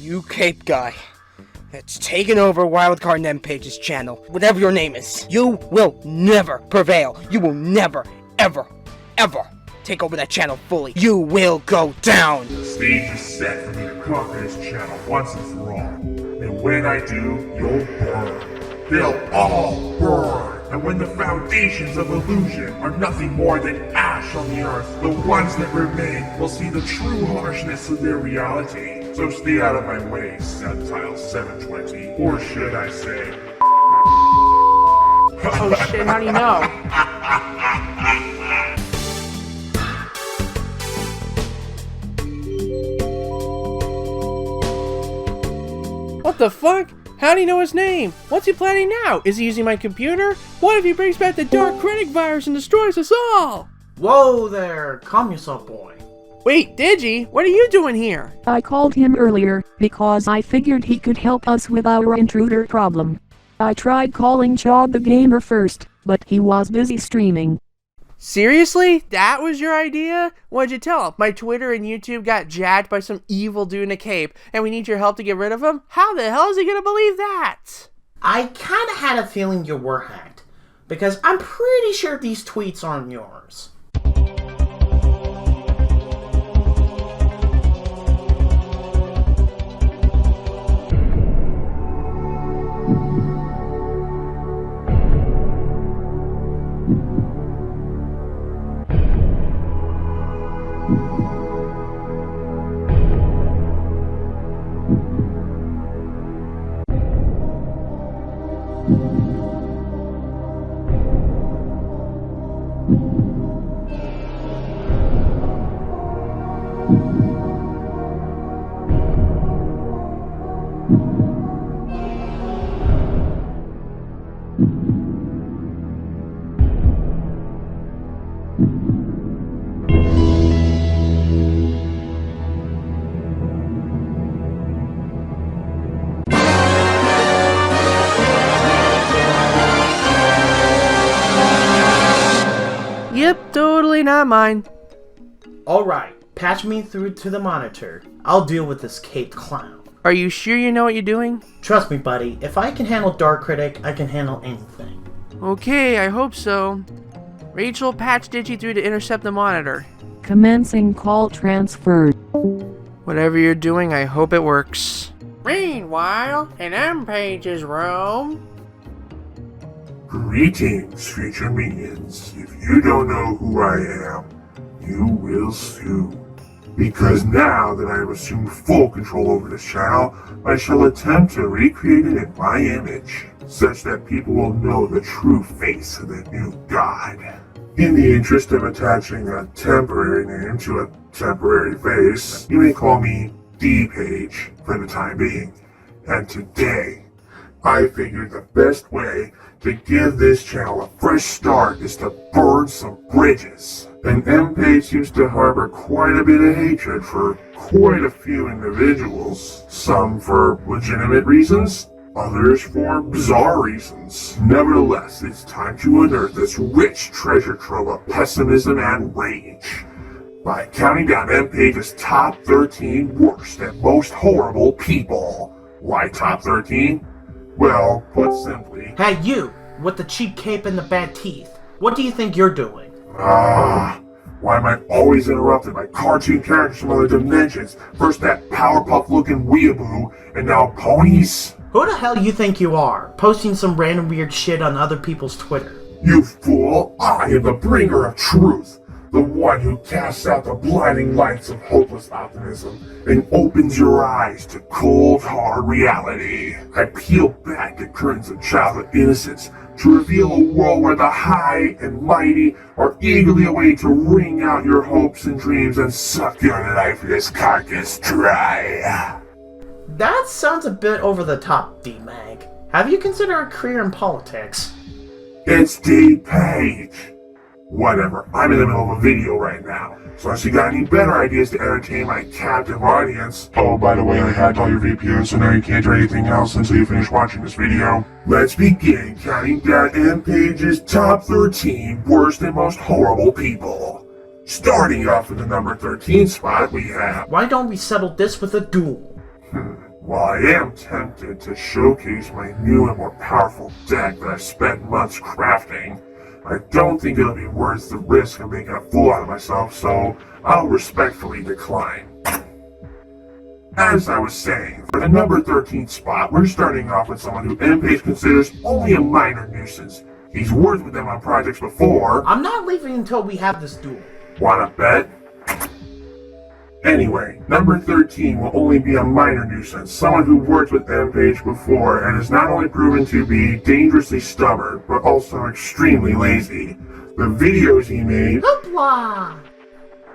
You cape guy that's taken over Wildcard and M-Page's channel, whatever your name is, you will never prevail. You will never, ever, ever take over that channel fully. You will go down. The stage is set for me to conquer this channel once and for all. And when I do, you'll burn. They'll all burn. And when the foundations of illusion are nothing more than ash on the earth, the ones that remain will see the true harshness of their reality. So stay out of my way, Subtile 720. Or should I say... Oh shit, how do you know? What the fuck? How do you know his name? What's he planning now? Is he using my computer? What if he brings back the Dark Critic virus and destroys us all? Whoa there, calm yourself, boy. Wait, Digi, what are you doing here? I called him earlier because I figured he could help us with our intruder problem. I tried calling Chad the Gamer first, but he was busy streaming. Seriously? That was your idea? What'd you tell him? My Twitter and YouTube got jacked by some evil dude in a cape, and we need your help to get rid of him? How the hell is he gonna believe that? I kinda had a feeling you were hacked, because I'm pretty sure these tweets aren't yours. Yep, totally not mine. Alright, patch me through to the monitor. I'll deal with this caped clown. Are you sure you know what you're doing? Trust me, buddy, if I can handle Dark Critic, I can handle anything. Okay, I hope so. Rachel, patch Digi through to intercept the monitor. Commencing call transferred. Whatever you're doing, I hope it works. Meanwhile, in M-Page's room... Greetings, future minions. If you don't know who I am, you will soon. Because now that I have assumed full control over this channel, I shall attempt to recreate it in my image, such that people will know the true face of the new god. In the interest of attaching a temporary name to a temporary face, you may call me D-Page for the time being. And today, I figured the best way to give this channel a fresh start is to burn some bridges. And M-Page seems to harbor quite a bit of hatred for quite a few individuals. Some for legitimate reasons, others for bizarre reasons. Nevertheless, it's time to unearth this rich treasure trove of pessimism and rage by counting down M-Page's top 13 worst and most horrible people. Why top 13? Well, put simply... Hey, you, with the cheap cape and the bad teeth. What do you think you're doing? Why am I always interrupted by cartoon characters from other dimensions? First that Powerpuff-looking weeaboo, and now ponies? Who the hell you think you are, posting some random weird shit on other people's Twitter? You fool! I am the bringer of truth! The one who casts out the blinding lights of hopeless optimism and opens your eyes to cold, hard reality. I peel back the curtains of childhood innocence to reveal a world where the high and mighty are eagerly awaiting to wring out your hopes and dreams and suck your lifeless carcass dry. That sounds a bit over the top, D-Mag. Have you considered a career in politics? It's D-Page. Whatever, I'm in the middle of a video right now, so unless you got any better ideas to entertain my captive audience... Oh, by the way, I hacked all your VPNs, so now you can't do anything else until you finish watching this video. Let's begin counting down M-Page's top 13 worst and most horrible people. Starting off with the number 13 spot, we have... Why don't we settle this with a duel? While I am tempted to showcase my new and more powerful deck that I've spent months crafting, I don't think it'll be worth the risk of making a fool out of myself, so I'll respectfully decline. As I was saying, for the number 13 spot, we're starting off with someone who M-Page considers only a minor nuisance. He's worked with them on projects before. I'm not leaving until we have this duel. Wanna bet? Anyway, number 13 will only be a minor nuisance, someone who worked with M-Page before and is not only proven to be dangerously stubborn, but also extremely lazy. The videos he made... Hoopla!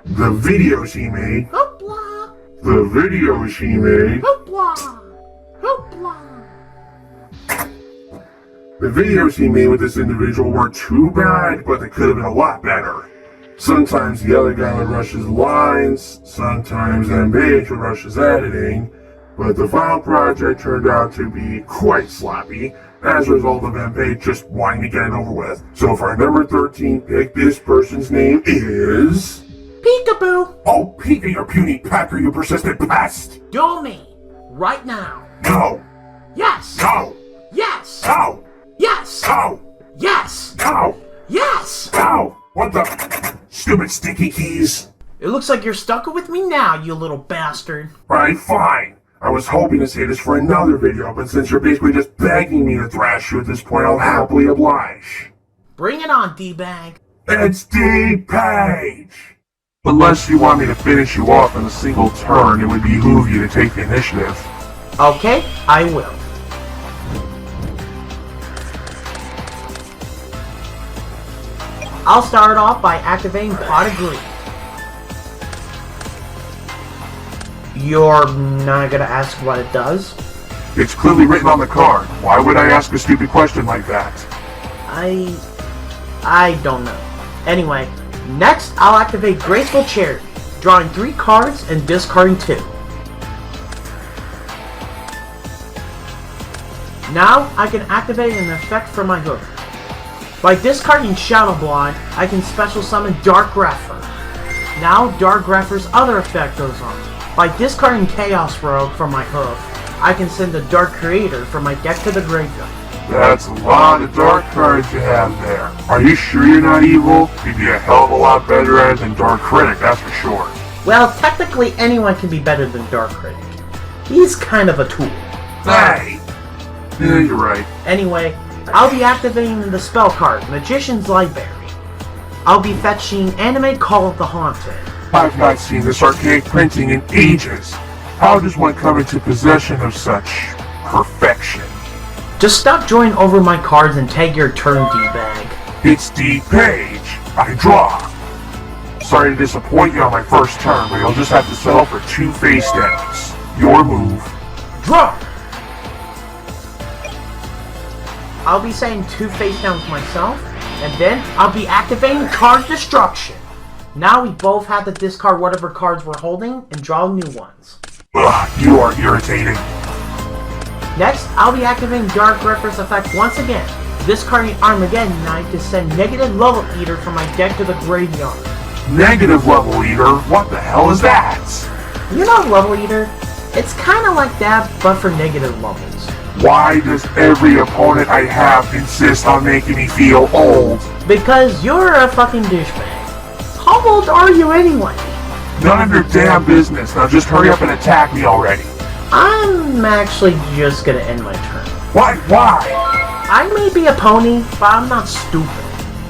The videos he made... Hoopla! The videos he made... Hoopla! Hoopla! The videos he made with this individual weren't too bad, but they could have been a lot better. Sometimes the other guy would rush his lines, sometimes M-Page would rush his editing, but the final project turned out to be quite sloppy, as a result of M-Page just wanting to get it over with. So for our number 13 pick, this person's name is... Peekaboo! Oh, Pika, you puny pecker, you persistent pest! Duel me! Right now! No! Yes! No! Yes! No! Yes! No! Yes! No! Yes! No! What the... Stupid stinky keys! It looks like you're stuck with me now, you little bastard. Right, fine. I was hoping to say this for another video, but since you're basically just begging me to thrash you at this point, I'll happily oblige. Bring it on, D-bag. It's D-Page! Unless you want me to finish you off in a single turn, it would behoove you to take the initiative. Okay, I will. I'll start off by activating Pot of Greed. You're not gonna ask what it does? It's clearly written on the card. Why would I ask a stupid question like that? I don't know. Anyway, next I'll activate Graceful Charity, drawing 3 cards and discarding 2. Now I can activate an effect from my hook. By discarding Shadow Blonde, I can special summon Dark Grepher. Now Dark Grepher's other effect goes on. By discarding Chaos Rogue from my hoof, I can send the Dark Creator from my deck to the graveyard. That's a lot of dark cards you have there. Are you sure you're not evil? You'd be a hell of a lot better at it than Dark Critic, that's for sure. Well, technically anyone can be better than Dark Critic. He's kind of a tool. Hey! Yeah, you're right. Anyway, I'll be activating the spell card, Magician's Library. I'll be fetching Animate Call of the Haunted. I've not seen this archaic printing in ages. How does one come into possession of such perfection? Just stop drawing over my cards and take your turn, D-bag. It's D-Page. I draw. Sorry to disappoint you on my first turn, but you'll just have to settle for 2 face downs. Your move. Draw! I'll be saying 2 face downs myself, and then I'll be activating Card Destruction. Now we both have to discard whatever cards we're holding and draw new ones. Ugh, you are irritating. Next, I'll be activating Dark Grepher's effect once again, discarding Armageddon Knight to send Negative Level Eater from my deck to the graveyard. Negative Level Eater? What the hell is that? You know Level Eater? It's kinda like that, but for negative levels. Why does every opponent I have insist on making me feel old? Because you're a fucking douchebag. How old are you anyway? None of your damn business. Now just hurry up and attack me already. I'm actually just gonna end my turn. Why? I may be a pony, but I'm not stupid.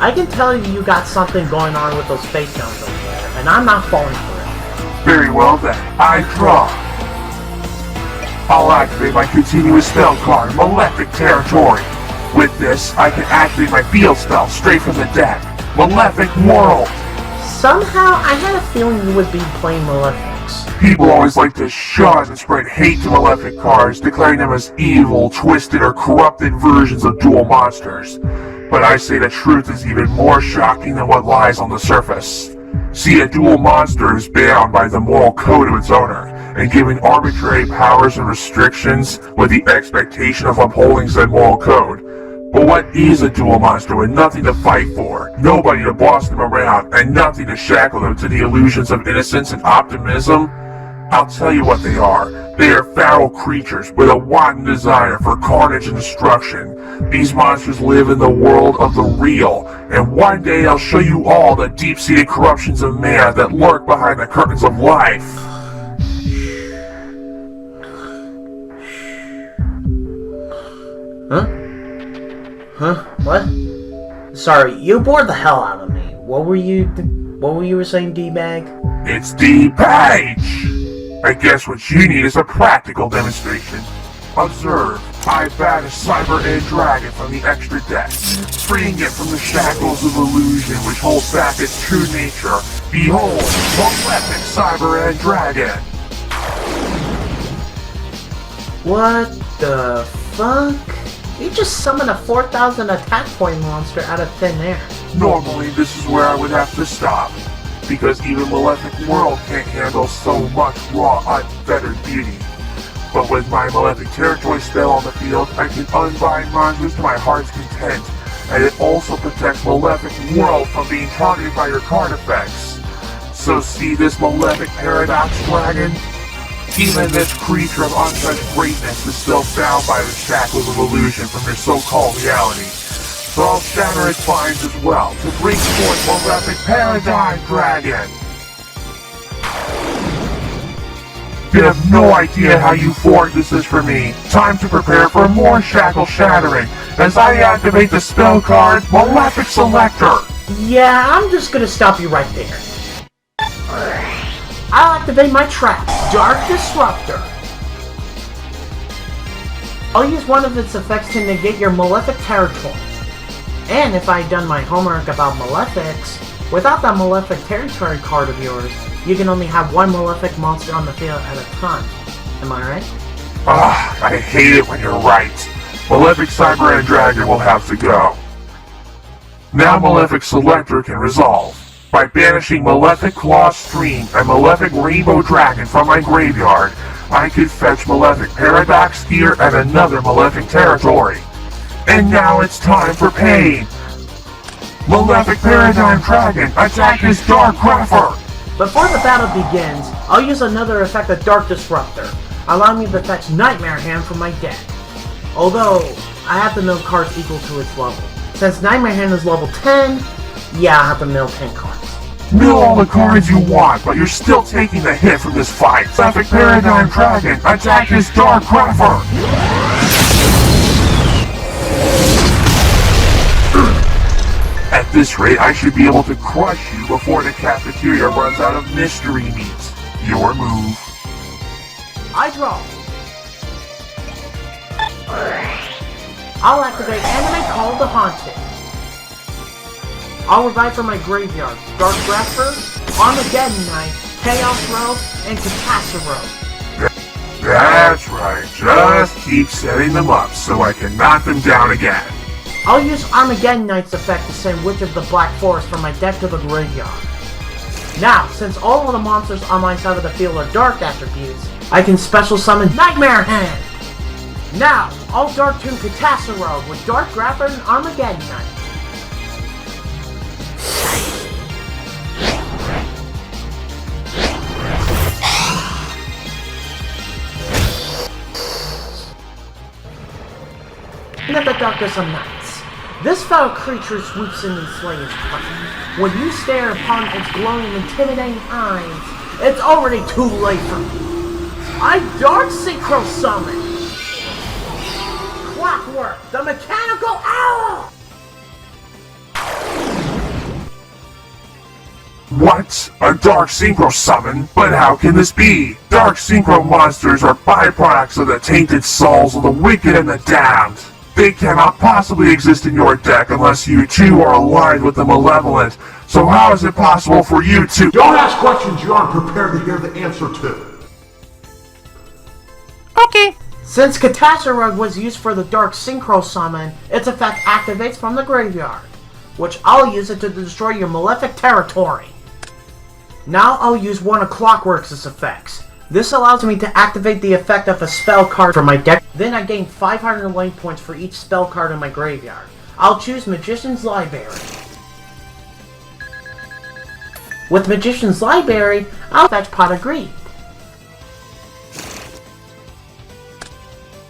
I can tell you got something going on with those face downs over there, and I'm not falling for it. Very well then. I draw. I'll activate my continuous spell card, Malefic Territory. With this, I can activate my field spell straight from the deck, Malefic World. Somehow, I had a feeling you would be playing Malefics. People always like to shun and spread hate to Malefic cards, declaring them as evil, twisted, or corrupted versions of dual monsters. But I say the truth is even more shocking than what lies on the surface. See, a dual monster is bound by the moral code of its owner, and given arbitrary powers and restrictions with the expectation of upholding said moral code. But what is a dual monster with nothing to fight for, nobody to boss them around, and nothing to shackle them to the illusions of innocence and optimism? I'll tell you what they are. They are foul creatures with a wanton desire for carnage and destruction. These monsters live in the world of the real, and one day I'll show you all the deep-seated corruptions of man that lurk behind the curtains of life. What? Sorry, you bored the hell out of me. What were you saying, D-Bag? It's D-Page! I guess what you need is a practical demonstration. Observe, I banish Cyber Ed Dragon from the extra deck, freeing it from the shackles of illusion which hold back its true nature. Behold, Malefic Cyber Ed Dragon! What the fuck? You just summoned a 4,000 attack point monster out of thin air. Normally, this is where I would have to stop, because even Malefic World can't handle so much raw, unfettered beauty. But with my Malefic Territory spell on the field, I can unbind monsters to my heart's content, and it also protects Malefic World from being targeted by your card effects. So see this Malefic Paradox Dragon? Even this creature of untouched greatness is still bound by the shackles of illusion from your so-called reality. So I'll shatter its binds as well to bring forth Malefic Paradigm Dragon! You have no idea how euphoric this is for me. Time to prepare for more shackle shattering as I activate the spell card Malefic Selector! Yeah, I'm just gonna stop you right there. I'll activate my trap, Dark Disruptor. I'll use one of its effects to negate your Malefic Territory. And if I had done my homework about Malefics, without that Malefic Territory card of yours, you can only have one Malefic monster on the field at a time. Am I right? I hate it when you're right. Malefic Cyber Ed Dragon will have to go. Now Malefic Selector can resolve. By banishing Malefic Claw Stream and Malefic Rainbow Dragon from my graveyard, I could fetch Malefic Paradox Gear and another Malefic Territory. And now it's time for pain! Malefic Paradigm Dragon, attack his Dark Grapher! Before the battle begins, I'll use another effect of Dark Disruptor, allowing me to fetch Nightmare Hand from my deck. Although, I have to mill cards equal to its level. Since Nightmare Hand is level 10, yeah, I have to mill 10 cards. Mill all the cards you want, but you're still taking the hit from this fight. Malefic Paradigm Dragon, attack his Dark Grapher! At this rate, I should be able to crush you before the cafeteria runs out of mystery meat. Your move. I draw. I'll activate Anime Call the Haunted. I'll revive from my graveyard Dark Grapher, Armageddon Knight, Chaos Robe, and Catastrophe. That's right, just keep setting them up so I can knock them down again. I'll use Armageddon Knight's effect to send Witch of the Black Forest from my deck to the graveyard. Now, since all of the monsters on my side of the field are dark attributes, I can special summon Nightmare Hand! Now, I'll Dark Tomb Catastrophe Robe with Dark Grapher and Armageddon Knight. Let the darkness of nights. This foul creature swoops in and slays its prey. When you stare upon its glowing, intimidating eyes, it's already too late for me. I Dark Synchro Summon! Clockwork, the Mechanical Owl! What? A Dark Synchro Summon? But how can this be? Dark Synchro monsters are byproducts of the tainted souls of the wicked and the damned. They cannot possibly exist in your deck unless you too are aligned with the malevolent. So how is it possible for you to— Don't ask questions you aren't prepared to hear the answer to. Okay. Since Catastrophe was used for the Dark Synchro Summon, its effect activates from the graveyard, which I'll use it to destroy your Malefic Territory. Now I'll use one of Clockwork's effects. This allows me to activate the effect of a spell card from my deck. Then I gain 500 lane points for each spell card in my graveyard. I'll choose Magician's Library. With Magician's Library, I'll fetch Pot of Greed.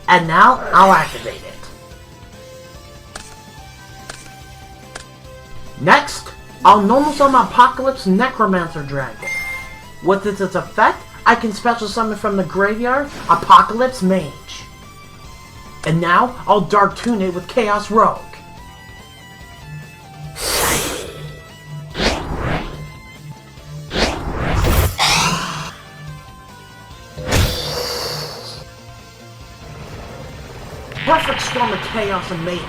And now, I'll activate it. Next, I'll normal summon Apocalypse Necromancer Dragon. With its effect, I can special summon from the graveyard Apocalypse Mage. And now, I'll Dark Tune it with Chaos Rogue. Perfect storm of chaos and mayhem.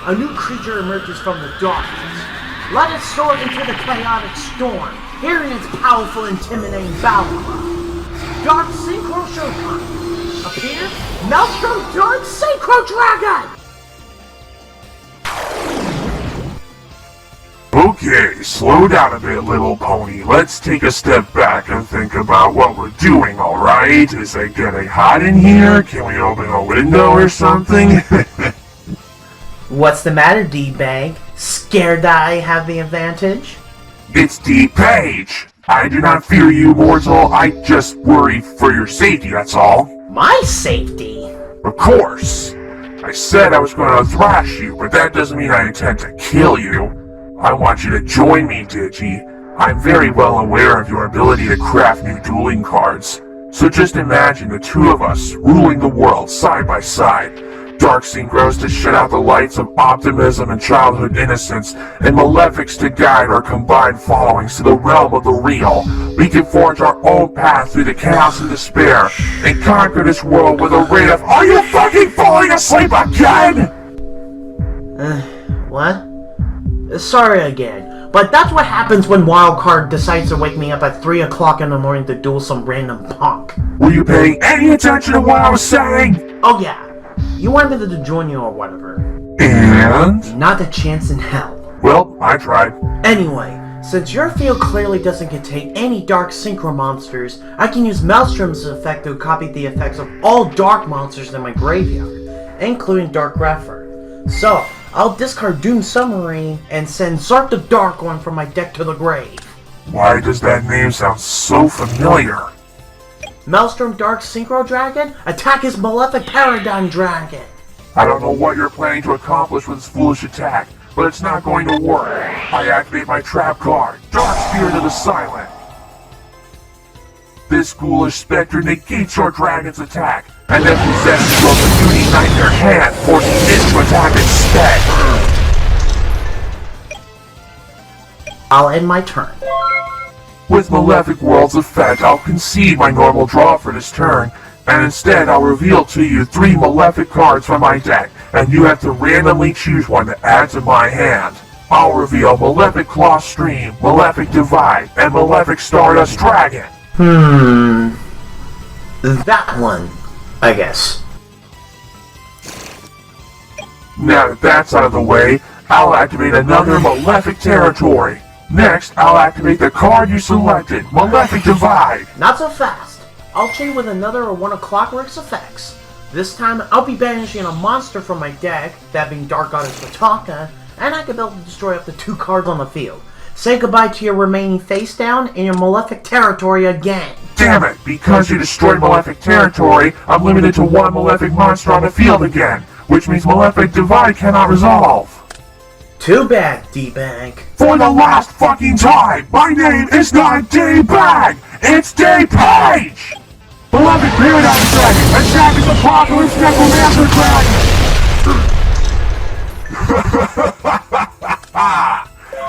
A new creature emerges from the darkness. Let it soar into the chaotic storm, hearing its powerful, intimidating battle cry. Dark Synchro Shokan. Appear, Maelstrom Dark Synchro Dragon! Okay, slow down a bit, little pony. Let's take a step back and think about what we're doing, alright? Is it getting hot in here? Can we open a window or something? What's the matter, D-Bag? Scared that I have the advantage? It's D-Page! I do not fear you, mortal. I just worry for your safety, that's all. My safety? Of course! I said I was going to thrash you, but that doesn't mean I intend to kill you. I want you to join me, Digi. I'm very well aware of your ability to craft new dueling cards. So just imagine the two of us ruling the world side by side. Dark Synchros to shut out the lights of optimism and childhood innocence, and Malefics to guide our combined followings to the realm of the real. We can forge our own path through the chaos and despair, and conquer this world with a rate of— Are you fucking falling asleep again?! What? Sorry again, but that's what happens when Wildcard decides to wake me up at 3 o'clock in the morning to duel some random punk. Were you paying any attention to what I was saying? Oh yeah, you wanted me to join you or whatever. And? Not a chance in hell. Well, I tried. Anyway, since your field clearly doesn't contain any Dark Synchro monsters, I can use Maelstrom's effect to copy the effects of all Dark monsters in my graveyard, including Dark Grepher. So, I'll discard Doom Submarine and send Zark the Dark One from my deck to the grave. Why does that name sound so familiar? Maelstrom Dark Synchro Dragon, attack his Malefic Paradigm Dragon! I don't know what you're planning to accomplish with this foolish attack, but it's not going to work. I activate my trap card, Dark Spirit of the Silent. This ghoulish specter negates your dragon's attack, and then possesses your Beauty Nightmare hand, forcing it to attack instead. I'll end my turn. With Malefic World's effect, I'll concede my normal draw for this turn, and instead I'll reveal to you 3 Malefic cards from my deck, and you have to randomly choose one to add to my hand. I'll reveal Malefic Claw Stream, Malefic Divide, and Malefic Stardust Dragon. That one, I guess. Now that that's out of the way, I'll activate another Malefic Territory. Next, I'll activate the card you selected, Malefic Divide. Not so fast. I'll chain with another or one of Clockwork's effects. This time, I'll be banishing a monster from my deck, that being Dark Goddess Vataka, and I can be able to destroy up to 2 cards on the field. Say goodbye to your remaining face down in your Malefic Territory again. Damn it, because you destroyed Malefic Territory, I'm limited to 1 Malefic monster on the field again, which means Malefic Divide cannot resolve. Too bad, D-Bag. For the last fucking time, my name is not D-Bag, it's D-Page! Malefic Paradigm Dragon, attacking the Apocalypse Necromancer Dragon!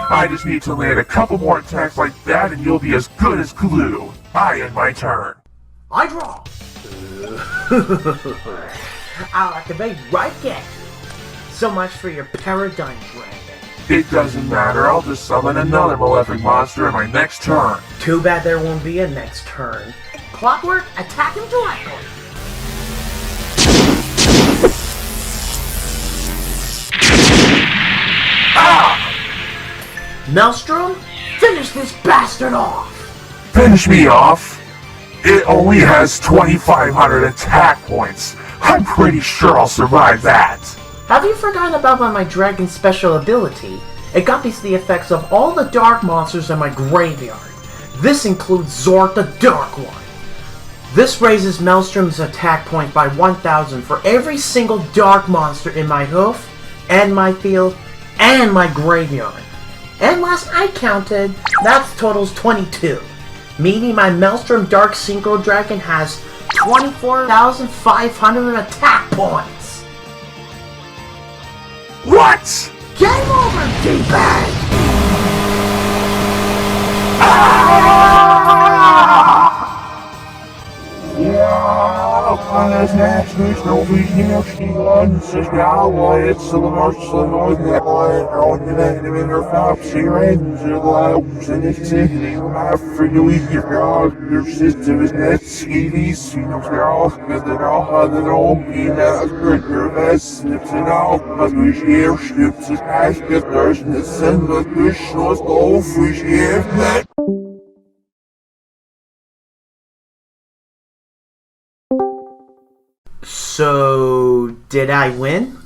I just need to land a couple more attacks like that and you'll be as good as glue. I end my turn. I draw. I'll activate right again. So much for your Paradigm Dragon. It doesn't matter, I'll just summon another Malefic monster in my next turn. Too bad there won't be a next turn. Clockwork, attack him directly. Ah! Maelstrom, finish this bastard off! Finish me off? It only has 2,500 attack points. I'm pretty sure I'll survive that. Have you forgotten about my dragon special ability? It copies the effects of all the dark monsters in my graveyard. This includes Zork the Dark One. This raises Maelstrom's attack point by 1,000 for every single dark monster in my hoof, and my field, and my graveyard. And last I counted, that totals 22. Meaning my Maelstrom Dark Synchro Dragon has 24,500 attack points. What? Game over, D-bag! Alles natürlich noch wie hier stehen, sich ja, jetzt so was so neu, und die Wände mit der Farbe, sie reden, sie glauben, sie nicht sehen, und für du hier, ja, der System ist nicht, sie wissen, noch ja, mit der Rache, der Raum, in der Gründer Westen, mit den Augen, was mich hier stimmt, sich echt gedröschen, es sind wirklich nur auf, wie ich hier, nicht. So, did I win?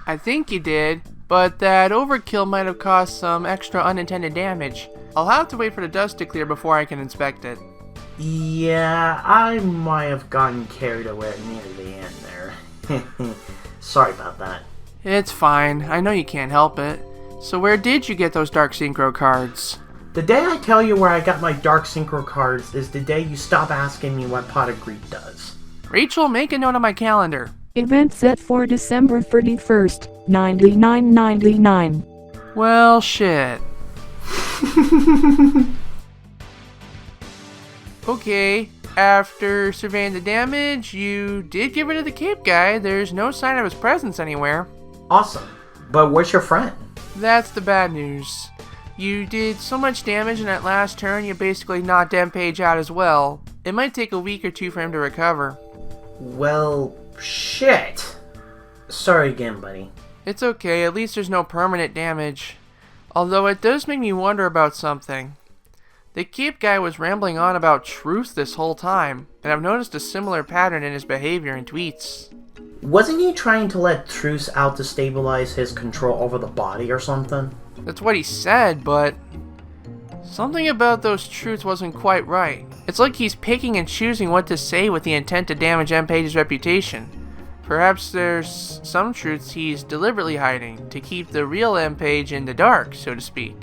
I think you did, but that overkill might have caused some extra unintended damage. I'll have to wait for the dust to clear before I can inspect it. Yeah, I might have gotten carried away near the end there. Sorry about that. It's fine, I know you can't help it. So where did you get those Dark Synchro cards? The day I tell you where I got my Dark Synchro cards is the day you stop asking me what Pot of Greed does. Rachel, make a note on my calendar. Event set for December 31st, 9999. Well, shit. Okay, after surveying the damage, you did get rid of the cape guy. There's no sign of his presence anywhere. Awesome. But where's your friend? That's the bad news. You did so much damage in that last turn, you basically knocked Page out as well. It might take a week or two for him to recover. Well, shit. Sorry again, buddy. It's okay, at least there's no permanent damage. Although it does make me wonder about something. The Cape guy was rambling on about truth this whole time, and I've noticed a similar pattern in his behavior and tweets. Wasn't he trying to let Truce out to stabilize his control over the body or something? That's what he said, but something about those truths wasn't quite right. It's like he's picking and choosing what to say with the intent to damage Page's reputation. Perhaps there's some truths he's deliberately hiding to keep the real Page in the dark, so to speak.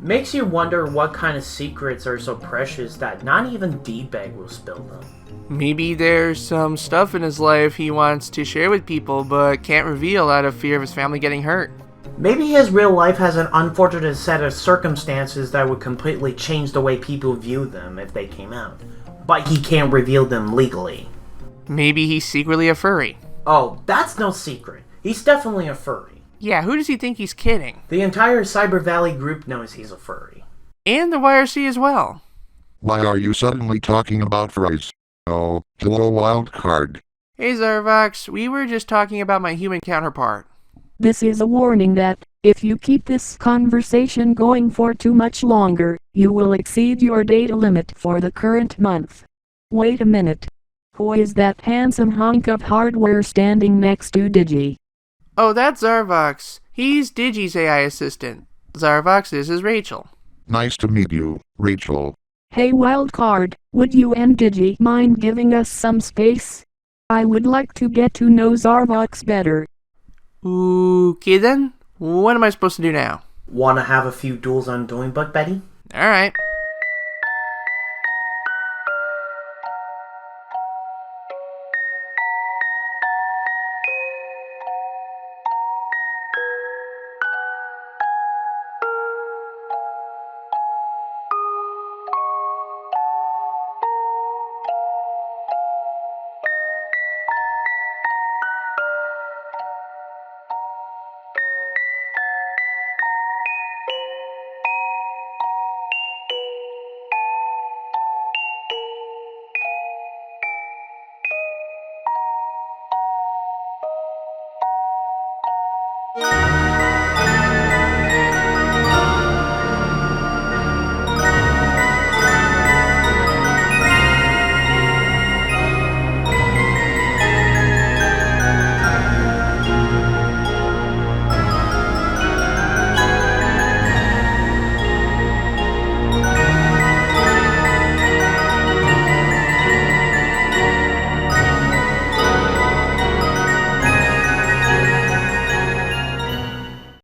Makes you wonder what kind of secrets are so precious that not even D-Bag will spill them. Maybe there's some stuff in his life he wants to share with people but can't reveal out of fear of his family getting hurt. Maybe his real life has an unfortunate set of circumstances that would completely change the way people view them if they came out. But he can't reveal them legally. Maybe he's secretly a furry. Oh, that's no secret. He's definitely a furry. Yeah, who does he think he's kidding? The entire Cyber Valley group knows he's a furry. And the YRC as well. Why are you suddenly talking about fries? Oh, hello wildcard. Hey Zarvox, we were just talking about my human counterpart. This is a warning that, if you keep this conversation going for too much longer, you will exceed your data limit for the current month. Wait a minute. Who is that handsome hunk of hardware standing next to Digi? Oh, that's Zarvox. He's Digi's AI assistant. Zarvox, this is Rachel. Nice to meet you, Rachel. Hey Wildcard, would you and Digi mind giving us some space? I would like to get to know Zarvox better. Okay then, what am I supposed to do now? Wanna have a few duels on Dueling Bug, Betty? Alright.